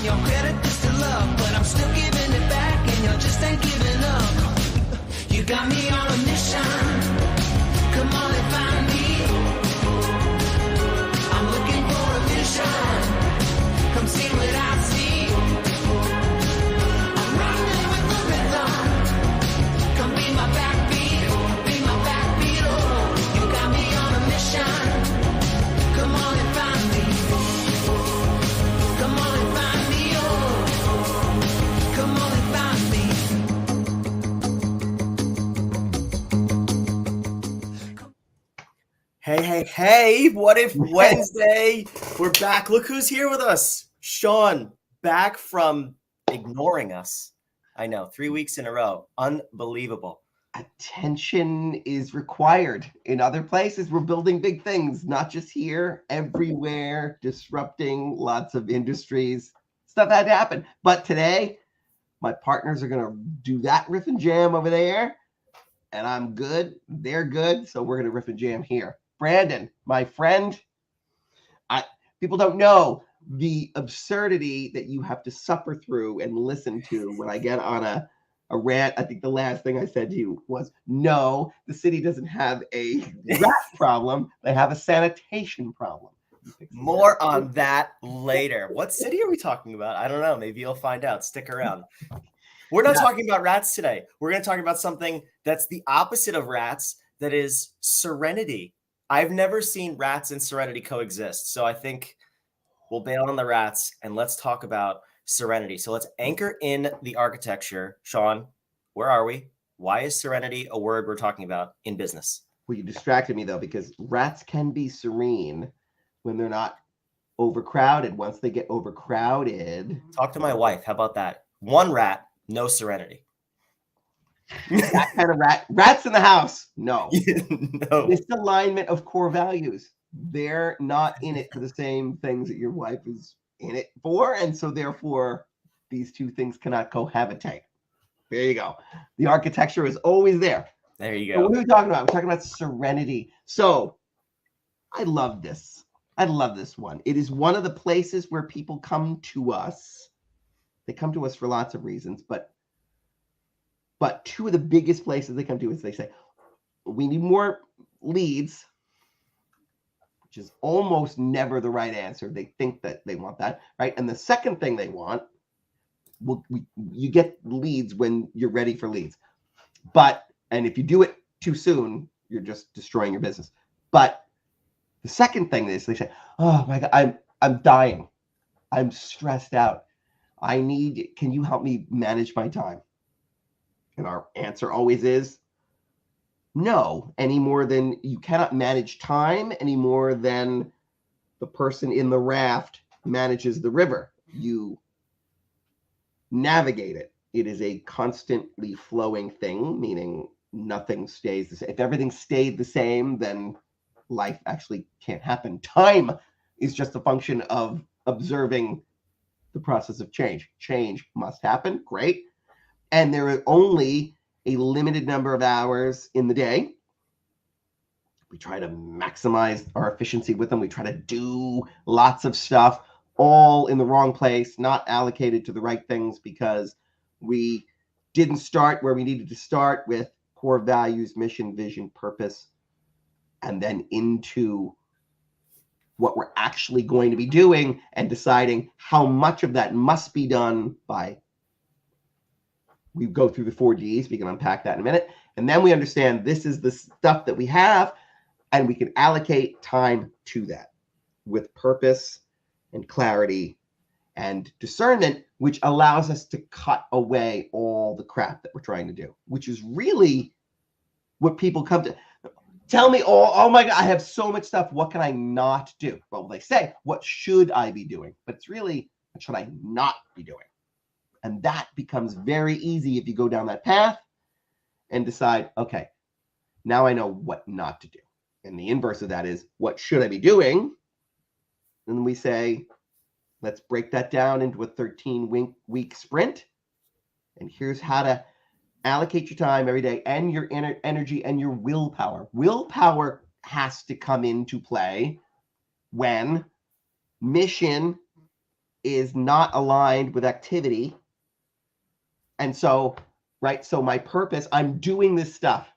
giving your credit is to love, but I'm still giving it back, and you just ain't giving up. You got me on a mission. Come on and find me. I'm looking for a vision. Come see what I see. I'm running with the rhythm. Come be my backbeat. Be my backbeat. Oh, you got me on a mission. Come on and find me. Come on and find me. Oh, come on and find me. Hey, what if Wednesday? We're back. Look who's here with us. Sean, back from ignoring us. I know, 3 weeks in a row. Unbelievable. Attention is required. In other places, we're building big things, not just here, everywhere, disrupting lots of industries. Stuff had to happen. But today, my partners are going to do that riff and jam over there. And I'm good. They're good. So we're going to riff and jam here. Brandon, my friend, people don't know the absurdity that you have to suffer through and listen to when I get on a rant. I think the last thing I said to you was, no, the city doesn't have a rat problem. They have a sanitation problem. More on that later. What city are we talking about? I don't know. Maybe you'll find out. Stick around. We're not talking about rats today. We're going to talk about something that's the opposite of rats, that is Serenity. I've never seen rats and Serenity coexist. So I think we'll bail on the rats and let's talk about Serenity. So let's anchor in the architecture. Sean, where are we? Why is Serenity a word we're talking about in business? Well, you distracted me, though, because rats can be serene when they're not overcrowded. Once they get overcrowded. Talk to my wife. How about that? One rat, no Serenity. That kind of rats in the house. No. No. Misalignment of core values. They're not in it for the same things that your wife is in it for. And so therefore, these two things cannot cohabitate. There you go. The architecture is always there. There you So go. what are we talking about? We're talking about Serenity. So I love this. I love this one. It is one of the places where people come to us. They come to us for lots of reasons, but two of the biggest places they come to is they say, we need more leads, which is almost never the right answer. They think that they want that, right? And the second thing they want, you get leads when you're ready for leads. And if you do it too soon, you're just destroying your business. But the second thing is they say, oh my God, I'm dying. I'm stressed out. Can you help me manage my time? And our answer always is no, any more than you cannot manage time, any more than the person in the raft manages the river. You navigate it. It is a constantly flowing thing, meaning nothing stays the same. If everything stayed the same, then life actually can't happen. Time is just a function of observing the process of change. Change must happen. Great. And there are only a limited number of hours in the day. We try to maximize our efficiency with them. We try to do lots of stuff, all in the wrong place, not allocated to the right things because we didn't start where we needed to start with core values, mission, vision, purpose, and then into what we're actually going to be doing and deciding how much of that must be done by. We go through the 4Ds. We can unpack that in a minute. And then we understand this is the stuff that we have, and we can allocate time to that with purpose and clarity and discernment, which allows us to cut away all the crap that we're trying to do, which is really what people come to. Tell me, oh my God, I have so much stuff. What can I not do? Well, they say, what should I be doing? But it's really, what should I not be doing? And that becomes very easy if you go down that path and decide, okay, now I know what not to do. And the inverse of that is, what should I be doing? And we say, let's break that down into a 13-week sprint. And here's how to allocate your time every day and your energy and your willpower. Willpower has to come into play when mission is not aligned with activity. And so, right, so my purpose, I'm doing this stuff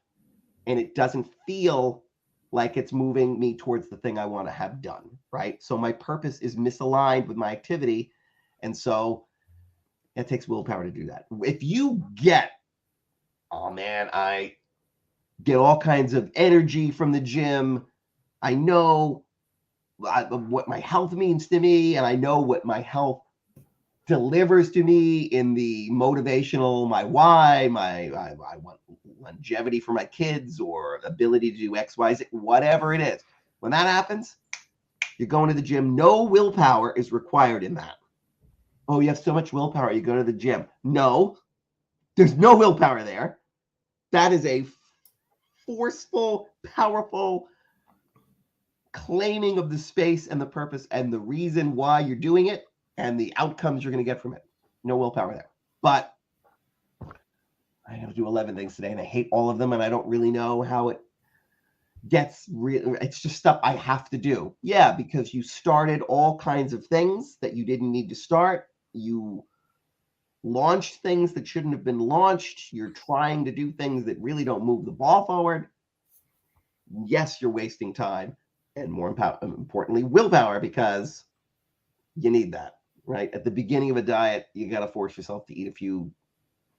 and it doesn't feel like it's moving me towards the thing I want to have done, right? So my purpose is misaligned with my activity. And so it takes willpower to do that. If you get, oh man, I get all kinds of energy from the gym. I know what my health means to me, and I know what my health delivers to me in the motivational, my why, I want longevity for my kids or ability to do X, Y, Z, whatever it is. When that happens, you're going to the gym. No willpower is required in that. Oh, you have so much willpower, you go to the gym. No, there's no willpower there. That is a forceful, powerful claiming of the space and the purpose and the reason why you're doing it and the outcomes you're going to get from it. No willpower there. But I have to do 11 things today and I hate all of them and I don't really know how it gets real. It's just stuff I have to do. Yeah, because you started all kinds of things that you didn't need to start. You launched things that shouldn't have been launched. You're trying to do things that really don't move the ball forward. Yes, you're wasting time and more importantly, willpower, because you need that, right? At the beginning of a diet, you got to force yourself to eat a few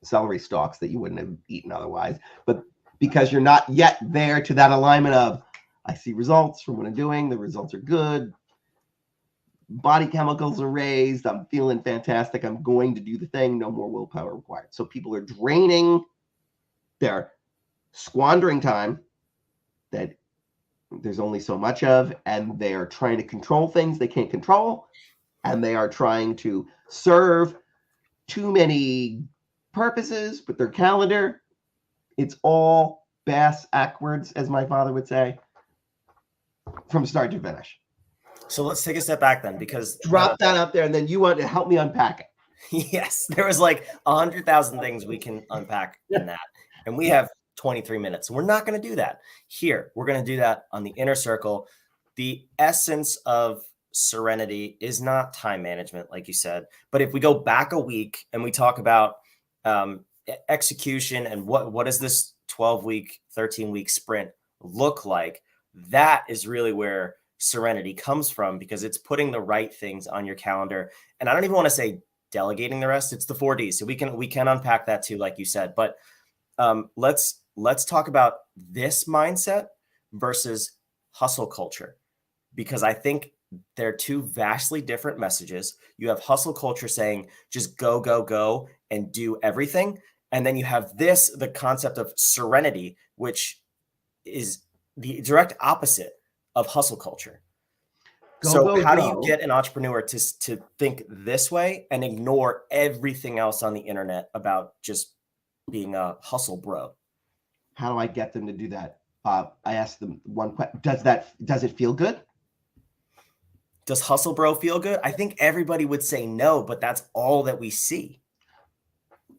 celery stalks that you wouldn't have eaten otherwise. But because you're not yet there to that alignment of, I see results from what I'm doing. The results are good. Body chemicals are raised. I'm feeling fantastic. I'm going to do the thing. No more willpower required. So people are draining, they're squandering time that there's only so much of, and they are trying to control things they can't control, and they are trying to serve too many purposes with their calendar. It's all bass backwards, as my father would say, from start to finish. So let's take a step back then, because drop that out there, and then you want to help me unpack it. Yes, there was like 100,000 things we can unpack in that, and we have 23 minutes. We're not going to do that here. We're going to do that on the inner circle. The essence of Serenity is not time management, like you said. But if we go back a week and we talk about execution and what does this 12-week, 13-week sprint look like, that is really where Serenity comes from, because it's putting the right things on your calendar. And I don't even want to say delegating the rest. It's the 4Ds. So we can unpack that too, like you said. But let's talk about this mindset versus hustle culture, because I think they're two vastly different messages. You have hustle culture saying just go, go, go and do everything. And then you have the concept of Serenity, which is the direct opposite of hustle culture. So how do you get an entrepreneur to think this way and ignore everything else on the internet about just being a hustle bro? How do I get them to do that? I asked them one question. Does it feel good? Does hustle bro feel good? I think everybody would say no, but that's all that we see.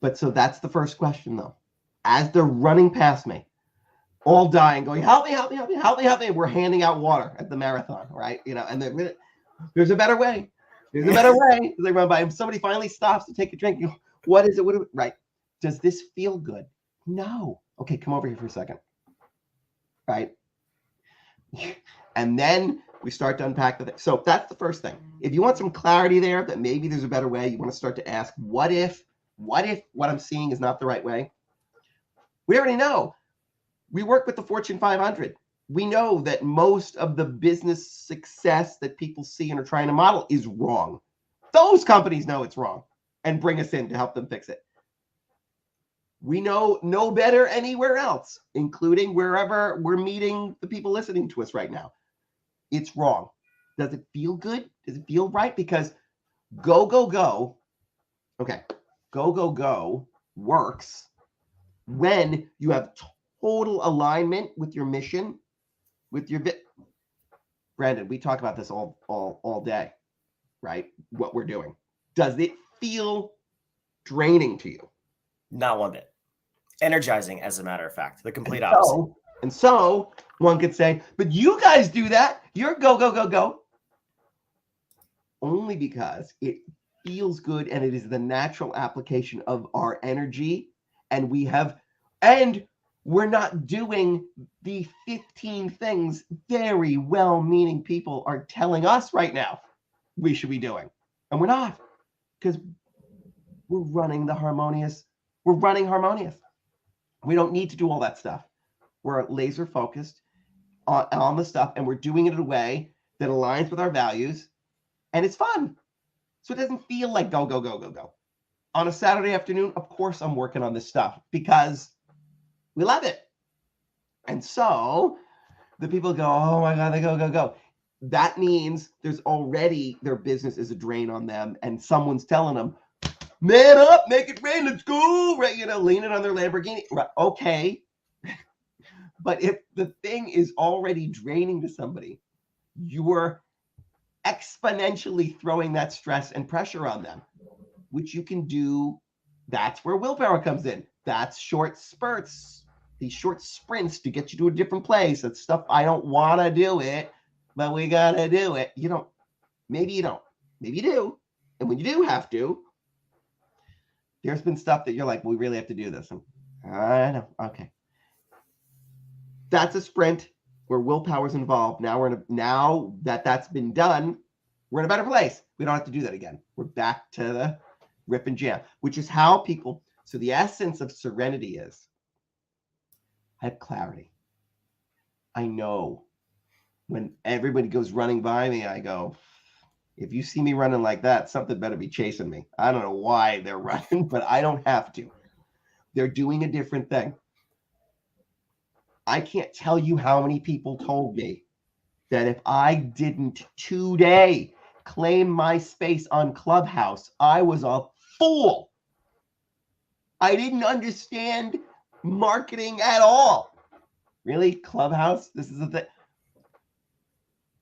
But so that's the first question though. As they're running past me, all dying, going, help me, help me, help me, help me, help me. We're handing out water at the marathon, right? And there's a better way. There's a better way. They run by, and somebody finally stops to take a drink. You go, what is it? Right? Does this feel good? No. Okay, come over here for a second. Right? And then we start to unpack the thing. So that's the first thing. If you want some clarity there, that maybe there's a better way, you want to start to ask, what if what I'm seeing is not the right way? We already know. We work with the Fortune 500. We know that most of the business success that people see and are trying to model is wrong. Those companies know it's wrong and bring us in to help them fix it. We know no better anywhere else, including wherever we're meeting the people listening to us right now. It's wrong. Does it feel good? Does it feel right? Because go, go, go. Okay. Go, go, go works when you have total alignment with your mission, with your Brandon, we talk about this all day, right? What we're doing. Does it feel draining to you? Not one bit. Energizing, as a matter of fact. The complete opposite. And so one could say, but you guys do that. You're go, go, go, go. only because it feels good and it is the natural application of our energy. And we're not doing the 15 things very well-meaning people are telling us right now we should be doing. And we're not, because we're running harmonious. We don't need to do all that stuff. We're laser focused on the stuff, and we're doing it in a way that aligns with our values, and it's fun. So it doesn't feel like go, go, go, go, go. On a Saturday afternoon, of course I'm working on this stuff because we love it. And so the people go, oh my God, they go, go, go. That means there's already their business is a drain on them, and someone's telling them, man up, make it rain, let's go, right? Leaning on their Lamborghini. Right. Okay. But if the thing is already draining to somebody, you're exponentially throwing that stress and pressure on them, which you can do. That's where willpower comes in. That's short spurts, these short sprints to get you to a different place. That's stuff I don't want to do it, but we got to do it. Maybe you don't, maybe you do. And when you do have to, there's been stuff that you're like, we really have to do this. And I know. Okay. That's a sprint where willpower's involved. Now that's been done, we're in a better place. We don't have to do that again. We're back to the rip and jam, which is how people. So the essence of serenity is, I have clarity. I know when everybody goes running by me, I go, if you see me running like that, something better be chasing me. I don't know why they're running, but I don't have to. They're doing a different thing. I can't tell you how many people told me that if I didn't today claim my space on Clubhouse, I was a fool. I didn't understand marketing at all. Really? Clubhouse? This is the thing.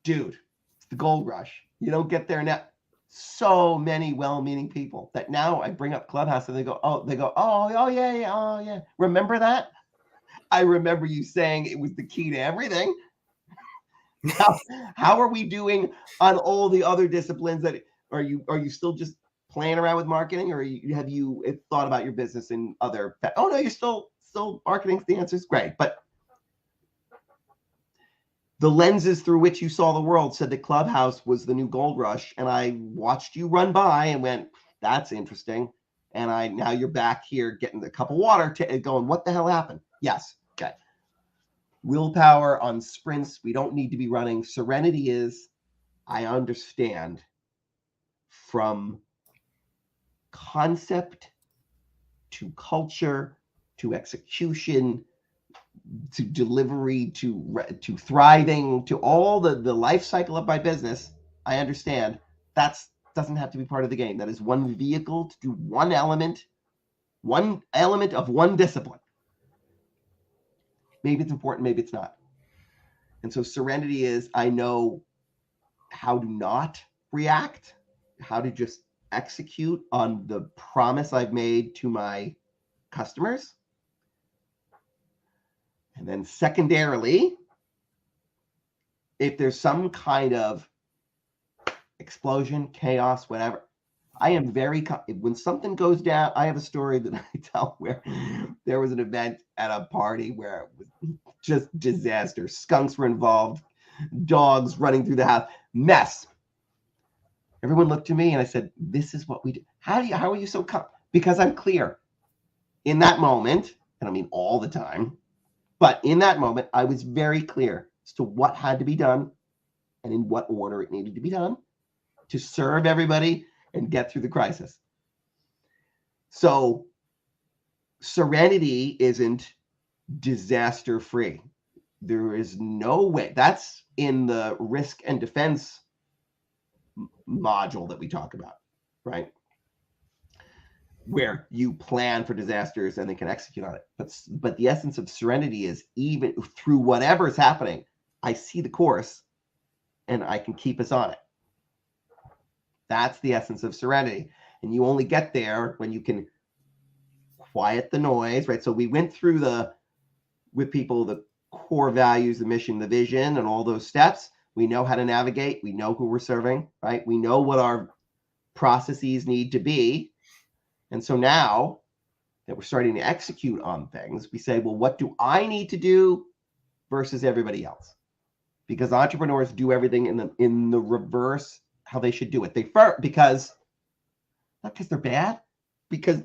Dude, it's the gold rush. You don't get there now. So many well-meaning people that now I bring up Clubhouse and they go, oh, yeah. Remember that? I remember you saying it was the key to everything. How are we doing on all the other disciplines? That are you still just playing around with marketing, or have you thought about your business in other? Oh no, you're still marketing. The answer is great, but the lenses through which you saw the world said that Clubhouse was the new gold rush, and I watched you run by and went, "That's interesting." And now you're back here getting a cup of water, going, "What the hell happened?" Yes, okay. Willpower on sprints, we don't need to be running. Serenity is, I understand from concept to culture to execution to delivery to thriving to all the life cycle of my business. I understand that doesn't have to be part of the game. That is one vehicle to do one element of one discipline. Maybe it's important, maybe it's not. And so serenity is, I know how to not react, how to just execute on the promise I've made to my customers. And then secondarily, if there's some kind of explosion, chaos, whatever, I am when something goes down, I have a story that I tell where there was an event at a party where it was just disaster. Skunks were involved, dogs running through the house, mess. Everyone looked to me and I said, this is what we do. How are you so calm? Because I'm clear. In that moment, and I mean all the time, but in that moment, I was very clear as to what had to be done and in what order it needed to be done to serve everybody and get through the crisis. So serenity isn't disaster free. There is no way. That's in the risk and defense module that we talk about, right? Where you plan for disasters and they can execute on it. But the essence of serenity is, even through whatever is happening, I see the course and I can keep us on it. That's the essence of serenity. And you only get there when you can quiet the noise, right? So we went through with people, the core values, the mission, the vision, and all those steps. We know how to navigate. We know who we're serving, right? We know what our processes need to be. And so now that we're starting to execute on things, we say, well, what do I need to do versus everybody else? Because entrepreneurs do everything in the reverse how they should do it. Because not because they're bad, because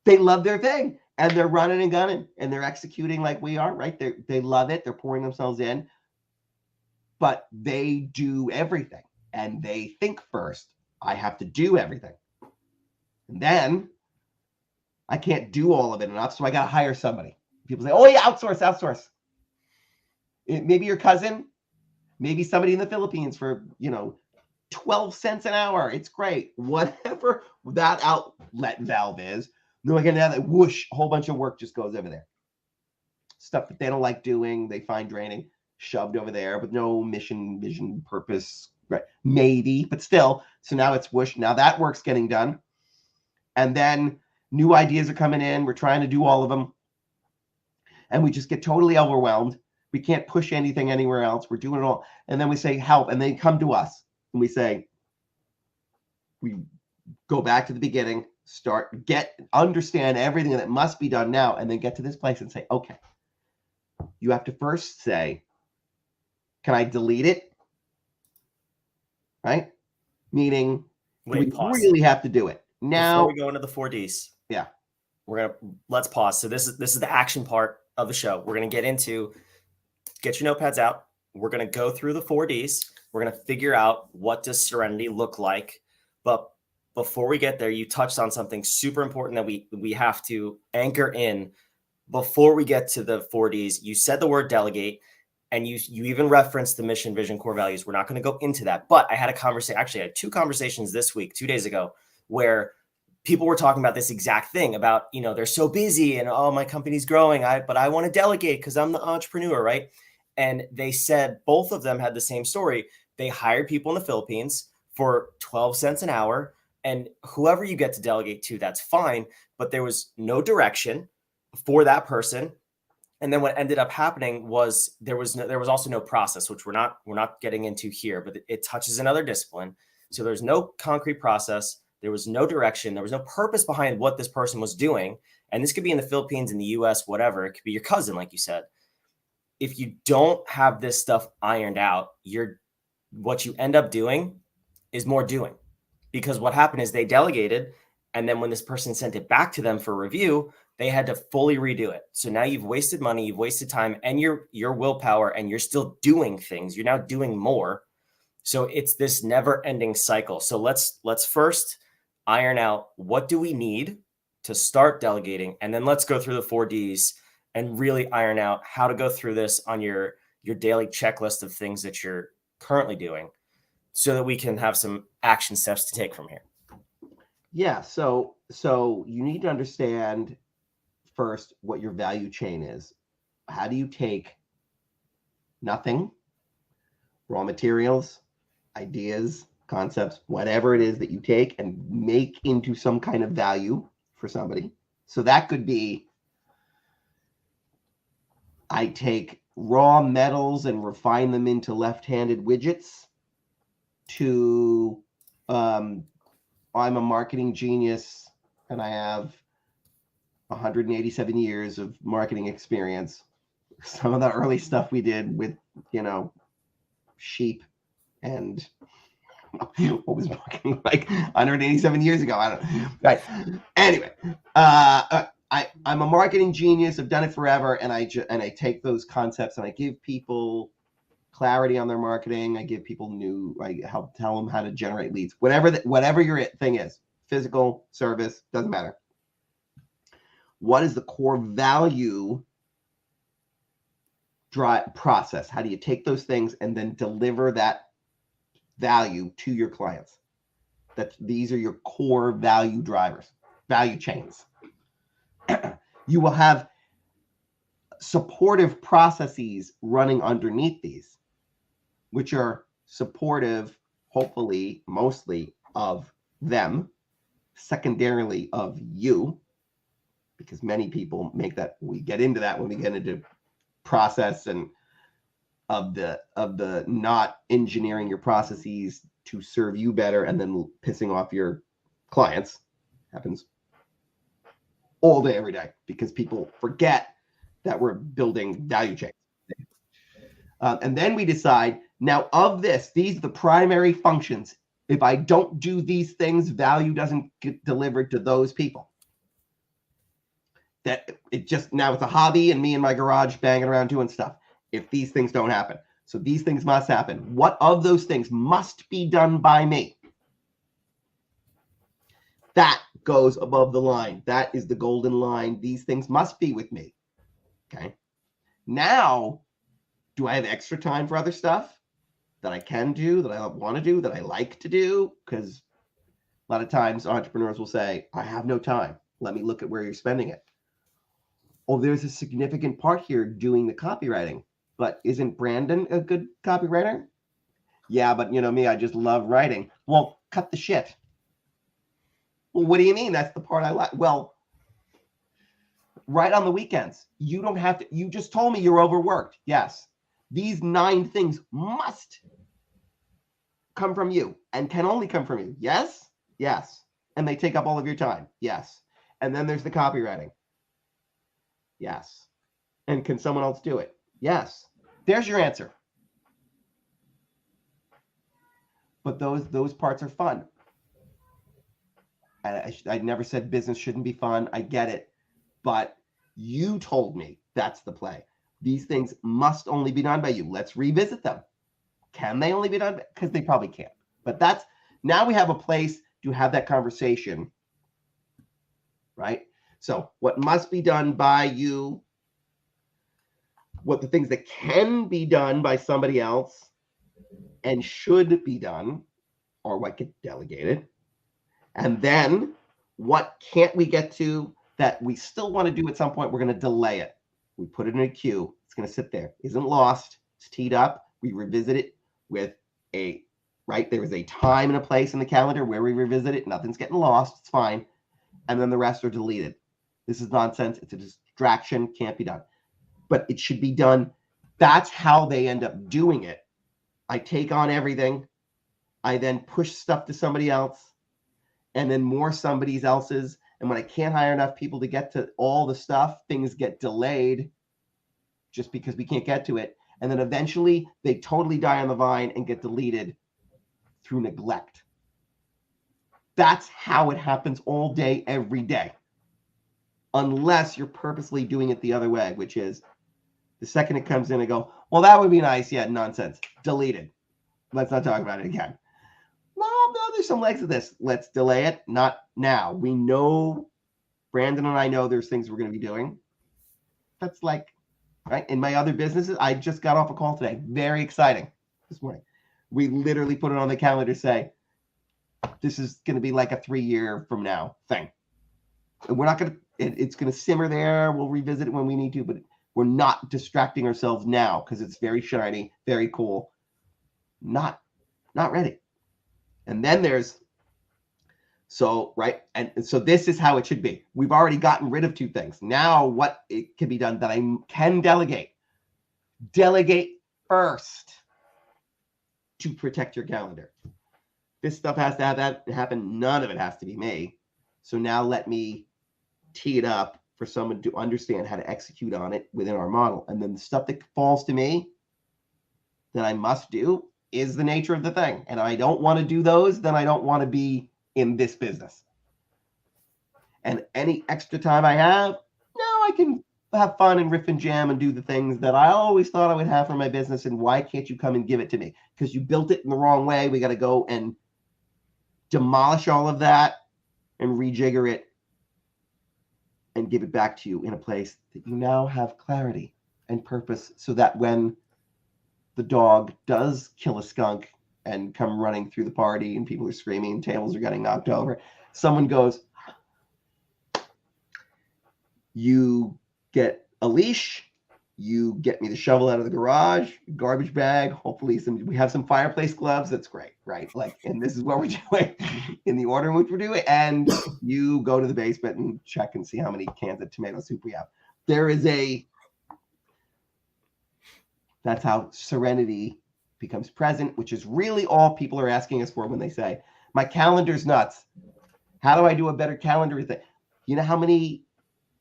they love their thing and they're running and gunning and they're executing like we are, right? They love it. They're pouring themselves in, but they do everything and they think first, I have to do everything. And then I can't do all of it enough, so I got to hire somebody. People say, oh yeah, outsource. Maybe your cousin, maybe somebody in the Philippines for, 12 cents an hour. It's great. Whatever that outlet valve is, they're like, now that whoosh, a whole bunch of work just goes over there. Stuff that they don't like doing, they find draining, shoved over there with no mission, vision, purpose, right? Maybe, but still. So now it's whoosh. Now that work's getting done. And then new ideas are coming in. We're trying to do all of them. And we just get totally overwhelmed. We can't push anything anywhere else. We're doing it all. And then we say, help. And they come to us. And we go back to the beginning, understand everything that must be done now, and then get to this place and say, okay, you have to first say, can I delete it? Right? Meaning, we really have to do it. Now, before we go into the 4Ds, yeah, let's pause. So this is the action part of the show. We're gonna get your notepads out. We're gonna go through the 4Ds. We're gonna figure out what does Serenity look like. But before we get there, you touched on something super important that we have to anchor in before we get to the 4Ds. You said the word delegate, and you even referenced the mission, vision, core values. We're not going to go into that, but I had a conversation. Actually, I had 2 conversations this week, 2 days ago, where people were talking about this exact thing about, they're so busy and, oh, my company's growing, but I want to delegate because I'm the entrepreneur, right? And they said both of them had the same story. They hired people in the Philippines for 12 cents an hour, and whoever you get to delegate to, that's fine, but there was no direction for that person. And then what ended up happening was there was also no process, which we're not getting into here, but it touches another discipline. So there's no concrete process. There was no direction. There was no purpose behind what this person was doing. And this could be in the Philippines, in the US, whatever. It could be your cousin, like you said. If you don't have this stuff ironed out, what you end up doing is more doing. Because what happened is they delegated, and then when this person sent it back to them for review, they had to fully redo it. So now you've wasted money, you've wasted time, and your willpower, and you're still doing things. You're now doing more. So it's this never-ending cycle. So let's first iron out, what do we need to start delegating, and then let's go through the 4Ds and really iron out how to go through this on your daily checklist of things that you're currently doing, so that we can have some action steps to take from here. Yeah. So you need to understand first what your value chain is. How do you take nothing, raw materials, ideas, concepts, whatever it is that you take, and make into some kind of value for somebody? So that could be, I take raw metals and refine them into left-handed widgets, to I'm a marketing genius and I have 187 years of marketing experience. Some of the early stuff we did with, sheep and what was marketing like 187 years ago? I don't know. Right. Anyway, I'm a marketing genius. I've done it forever. And I take those concepts and I give people clarity on their marketing. I give people I help tell them how to generate leads, whatever your thing is, physical, service, doesn't matter. What is the core value process? How do you take those things and then deliver that value to your clients? These are your core value drivers, value chains. You will have supportive processes running underneath these, which are supportive, hopefully, mostly of them, secondarily of you, because many people make that. We get into that when we get into process and of the not engineering your processes to serve you better and then pissing off your clients. Happens all day, every day, because people forget that we're building value chains. And then we decide, now of this, these are the primary functions. If I don't do these things, value doesn't get delivered to those people. That it just, now it's a hobby and me in my garage banging around doing stuff. If these things don't happen. So these things must happen. What of those things must be done by me? That goes above the line. That is the golden line. These things must be with me. Okay. Now, do I have extra time for other stuff that I can do, that I want to do, that I like to do? Because a lot of times entrepreneurs will say, I have no time. Let me look at where you're spending it. Oh, there's a significant part here doing the copywriting. But isn't Brandon a good copywriter? Yeah, but you know me, I just love writing. Well, cut the shit. Well, what do you mean? That's the part I like. Well, write on the weekends. You don't have to. You just told me you're overworked. Yes. These 9 things must come from you and can only come from you. Yes? Yes. And they take up all of your time. Yes. And then there's the copywriting. Yes. And can someone else do it? Yes. There's your answer. But those parts are fun. I never said business shouldn't be fun. I get it. But you told me that's the play. These things must only be done by you. Let's revisit them. Can they only be done? Because they probably can't. But that's, now we have a place to have that conversation, right? So what must be done by you, what the things that can be done by somebody else and should be done, or what get delegated. And then what can't we get to that we still want to do at some point? We're going to delay it. We put it in a queue. It's going to sit there. Isn't lost. It's teed up. We revisit it with a, right? There is a time and a place in the calendar where we revisit it. Nothing's getting lost. It's fine. And then the rest are deleted. This is nonsense. It's a distraction. Can't be done. But it should be done. That's how they end up doing it. I take on everything. I then push stuff to somebody else and then more somebody else's. And when I can't hire enough people to get to all the stuff, things get delayed just because we can't get to it. And then eventually they totally die on the vine and get deleted through neglect. That's how it happens all day, every day. Unless you're purposely doing it the other way, which is the second it comes in, I go, well, that would be nice. Yeah, nonsense. Deleted. Let's not talk about it again. Well, no, there's some legs of this. Let's delay it. Not now. We know, Brandon and I know there's things we're going to be doing. That's like, right? In my other businesses, I just got off a call today. Very exciting this morning. We literally put it on the calendar to say, this is going to be like a 3-year from now thing. And we're not going to, it's going to simmer there. We'll revisit it when we need to, but we're not distracting ourselves now because it's very shiny, very cool. Not ready. And then there's, so, right. And so this is how it should be. We've already gotten rid of 2 things. Now what it can be done that I can delegate. Delegate first to protect your calendar. This stuff has to have that happen. None of it has to be me. So now let me tee it up for someone to understand how to execute on it within our model. And then the stuff that falls to me that I must do is the nature of the thing. And if I don't want to do those, then I don't want to be in this business. And any extra time I have, no, I can have fun and riff and jam and do the things that I always thought I would have for my business. And why can't you come and give it to me? Because you built it in the wrong way. We got to go and demolish all of that and rejigger it and give it back to you in a place that you now have clarity and purpose, so that when the dog does kill a skunk and come running through the party and people are screaming and tables are getting knocked over, someone goes, you get a leash, you get me the shovel out of the garage, garbage bag, hopefully we have some fireplace gloves. That's great, right? Like, and this is what we're doing in the order in which we're doing. And you go to the basement and check and see how many cans of tomato soup we have. There is That's how serenity becomes present, which is really all people are asking us for when they say, my calendar's nuts. How do I do a better calendar thing? You know how many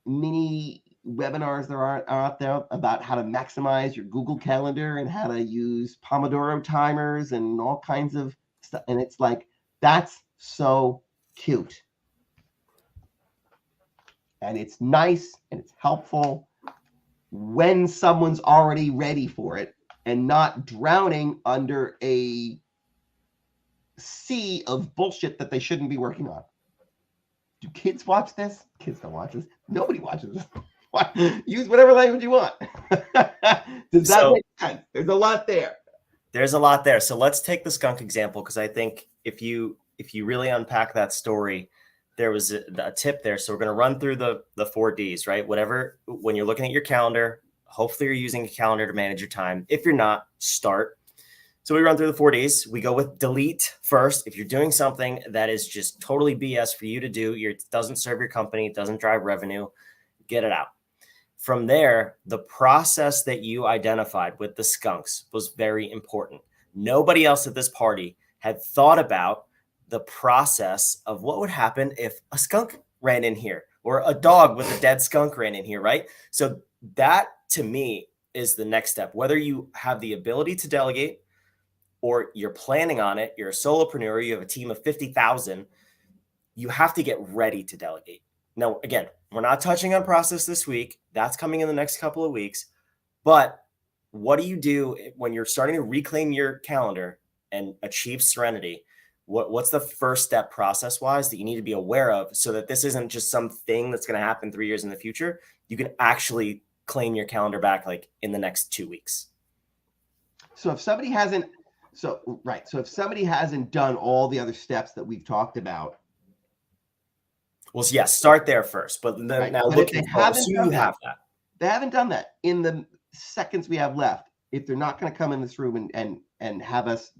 mini webinars there are out there about how to maximize your Google Calendar and how to use Pomodoro timers and all kinds of stuff. And it's like, that's so cute. And it's nice and it's helpful when someone's already ready for it and not drowning under a sea of bullshit that they shouldn't be working on. Do kids watch this? Kids don't watch this. Nobody watches this. Use whatever language you want. Does that make sense? There's a lot there. There's a lot there. So let's take the skunk example, because I think if you really unpack that story, there was a tip there. So we're going to run through the 4 Ds, right? Whatever, when you're looking at your calendar, hopefully you're using a calendar to manage your time. If you're not, start. So we run through the 4 Ds. We go with delete first. If you're doing something that is just totally BS for you to do, it doesn't serve your company, doesn't drive revenue, get it out. From there, the process that you identified with the skunks was very important. Nobody else at this party had thought about the process of what would happen if a skunk ran in here or a dog with a dead skunk ran in here, right? So that, to me, is the next step. Whether you have the ability to delegate or you're planning on it, you're a solopreneur, you have a team of 50,000, you have to get ready to delegate. Now, again, we're not touching on process this week. That's coming in the next couple of weeks. But what do you do when you're starting to reclaim your calendar and achieve serenity? What's the first step process-wise that you need to be aware of so that this isn't just something that's going to happen 3 years in the future? You can actually claim your calendar back like in the next 2 weeks. So if somebody hasn't, so if somebody hasn't done all the other steps that we've talked about. Well, yes, start there first, but then Right. now But looking if they forward, haven't so done you that, have that. They haven't done that in the seconds we have left. If they're not going to come in this room and have us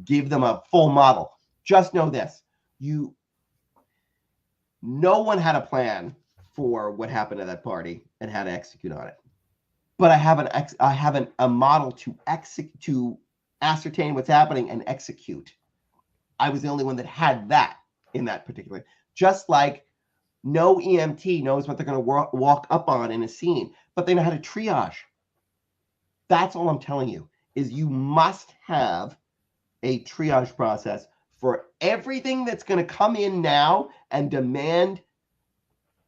give them a full model, just know this: no one had a plan for what happened at that party and how to execute on it. But I have a model to ascertain what's happening and execute. I was the only one that had that in that particular. Just like no EMT knows what they're going to walk up on in a scene, but they know how to triage. That's all I'm telling you, is you must have a triage process for everything that's going to come in now and demand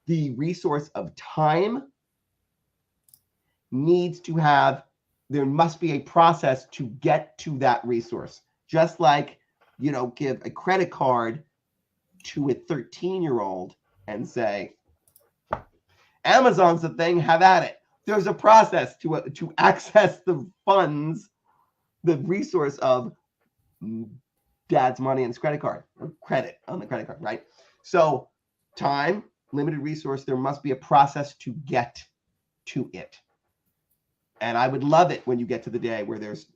the resource of time. There must be a process to get to that resource. Just like, give a credit card to a 13-year-old and say, Amazon's the thing, have at it. There's a process to access the funds, the resource of dad's money and his credit card, or credit on the credit card, right? So time, limited resource, there must be a process to get to it. And I would love it when you get to the day where there's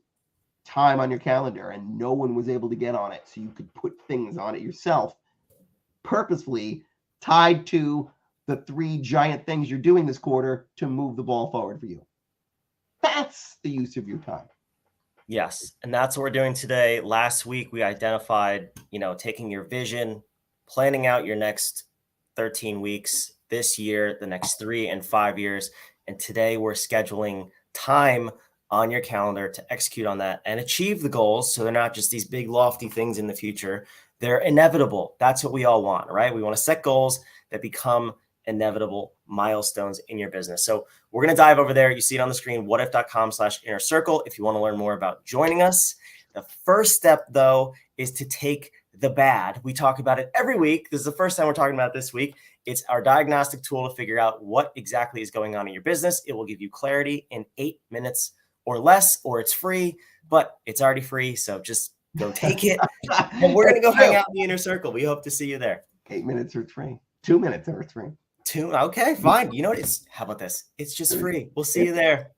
time on your calendar and no one was able to get on it, so you could put things on it yourself, purposefully tied to the 3 giant things you're doing this quarter to move the ball forward for you. That's the use of your time. Yes. And that's what we're doing today. Last week, we identified, taking your vision, planning out your next 13 weeks this year, the next 3 and 5 years. And today we're scheduling time on your calendar to execute on that and achieve the goals. So they're not just these big lofty things in the future. They're inevitable. That's what we all want, right? We want to set goals that become inevitable milestones in your business. So we're going to dive over there. You see it on the screen, whatif.com/inner circle. If you want to learn more about joining us, the first step though, is to take the bad. We talk about it every week. This is the first time we're talking about it this week. It's our diagnostic tool to figure out what exactly is going on in your business. It will give you clarity in 8 minutes or less, or it's free, but it's already free. So just go take it. And we're going to go hang out in the inner circle. We hope to see you there. 8 minutes or it's free. 2 minutes or it's free. 2. Okay, fine. You know what? How about this? It's just free. We'll see you there.